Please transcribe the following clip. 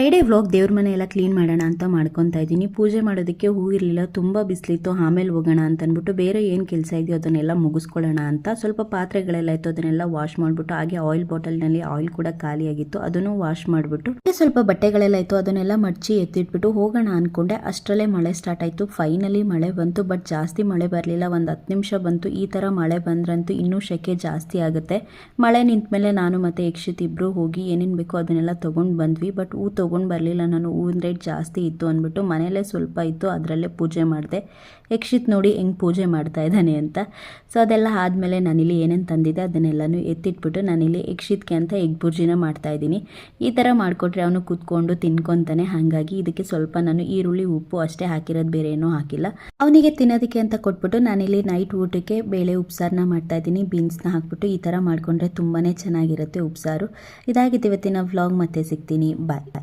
Friday vlog ದೇವ್ರ ಮನೆ ಎಲ್ಲ ಕ್ಲೀನ್ ಮಾಡೋಣ ಅಂತ ಮಾಡ್ಕೊತಾ ಇದ್ದೀನಿ. ಪೂಜೆ ಮಾಡೋದಕ್ಕೆ ಹೂ ಇರಲಿಲ್ಲ, ತುಂಬ ಬಿಸಿಲಿತ್ತು. ಆಮೇಲೆ ಹೋಗೋಣ ಅಂತ ಅಂದ್ಬಿಟ್ಟು ಬೇರೆ ಏನು ಕೆಲಸ ಇದೆಯೋ ಅದನ್ನೆಲ್ಲ ಮುಗಿಸ್ಕೊಳ್ಳೋಣ ಅಂತ ಸ್ವಲ್ಪ ಪಾತ್ರೆಗಳೆಲ್ಲ ಇತ್ತು, ಅದನ್ನೆಲ್ಲ ವಾಶ್ ಮಾಡಿಬಿಟ್ಟು, ಹಾಗೆ ಆಯಿಲ್ ಬಾಟಲ್ನಲ್ಲಿ ಆಯಿಲ್ ಕೂಡ ಖಾಲಿಯಾಗಿತ್ತು, ಅದನ್ನು ವಾಶ್ ಮಾಡಿಬಿಟ್ಟು ಸ್ವಲ್ಪ ಬಟ್ಟೆಗಳೆಲ್ಲ ಇತ್ತು, ಅದನ್ನೆಲ್ಲ ಮಡಚಿ ಎತ್ತಿಟ್ಬಿಟ್ಟು ಹೋಗೋಣ ಅಂದ್ಕೊಂಡೆ. ಅಷ್ಟರಲ್ಲೇ ಮಳೆ ಸ್ಟಾರ್ಟ್ ಆಯಿತು. ಫೈನಲಿ ಮಳೆ ಬಂತು, ಬಟ್ ಜಾಸ್ತಿ ಮಳೆ ಬರಲಿಲ್ಲ, ಒಂದು 10 ನಿಮಿಷ ಬಂತು. ಈ ಥರ ಮಳೆ ಬಂದ್ರಂತೂ ಇನ್ನೂ ಸೆಕೆ ಜಾಸ್ತಿ ಆಗುತ್ತೆ. ಮಳೆ ನಿಂತ ಮೇಲೆ ನಾನು ಮತ್ತು ಯಕ್ಷಿತ್ ಇಬ್ಬರು ಹೋಗಿ ಏನೇನು ಬೇಕೋ ಅದನ್ನೆಲ್ಲ ತೊಗೊಂಡು ಬಂದ್ವಿ. ಬಟ್ ಹೂ ತೊಗೊಂಡು ಬರಲಿಲ್ಲ ನಾನು, ಹೂವಿನ ರೇಟ್ ಜಾಸ್ತಿ ಇತ್ತು ಅಂದ್ಬಿಟ್ಟು ಮನೆಯಲ್ಲೇ ಸ್ವಲ್ಪ ಇತ್ತು, ಅದರಲ್ಲೇ ಪೂಜೆ ಮಾಡಿದೆ. ಯಕ್ಷಿತ್ ನೋಡಿ ಹೆಂಗೆ ಪೂಜೆ ಮಾಡ್ತಾ ಇದ್ದಾನೆ ಅಂತ. ಸೊ ಅದೆಲ್ಲ ಆದಮೇಲೆ ನಾನಿಲ್ಲಿ ಏನೇನು ತಂದಿದ್ದೆ ಅದನ್ನೆಲ್ಲನೂ ಎತ್ತಿಟ್ಬಿಟ್ಟು ನಾನಿಲ್ಲಿ ಯಕ್ಷಿತ್ಗೆ ಅಂತ ಎಗ್ ಬುರ್ಜಿನ ಮಾಡ್ತಾಯಿದ್ದೀನಿ. ಈ ಥರ ಮಾಡಿಕೊಟ್ರೆ ಅವನು ಕೂತ್ಕೊಂಡು ತಿನ್ಕೊತಾನೆ. ಹಾಗಾಗಿ ಇದಕ್ಕೆ ಸ್ವಲ್ಪ ನಾನು ಈರುಳ್ಳಿ ಉಪ್ಪು ಅಷ್ಟೇ ಹಾಕಿರೋದು, ಬೇರೆ ಏನೂ ಹಾಕಿಲ್ಲ. ಅವನಿಗೆ ತಿನ್ನೋದಕ್ಕೆ ಅಂತ ಕೊಟ್ಬಿಟ್ಟು ನಾನಿಲ್ಲಿ ನೈಟ್ ಊಟಕ್ಕೆ ಬೇಳೆ ಉಪ್ಸಾರನ್ನ ಮಾಡ್ತಾಯಿದ್ದೀನಿ. ಬೀನ್ಸ್ನ ಹಾಕ್ಬಿಟ್ಟು ಈ ಥರ ಮಾಡಿಕೊಂಡ್ರೆ ತುಂಬಾ ಚೆನ್ನಾಗಿರುತ್ತೆ ಉಪ್ಸಾರು. ಇದಾಗಿತ್ತು ಇವತ್ತಿನ ವ್ಲಾಗ್. ಮತ್ತೆ ಸಿಗ್ತೀನಿ, ಬಾಯ್.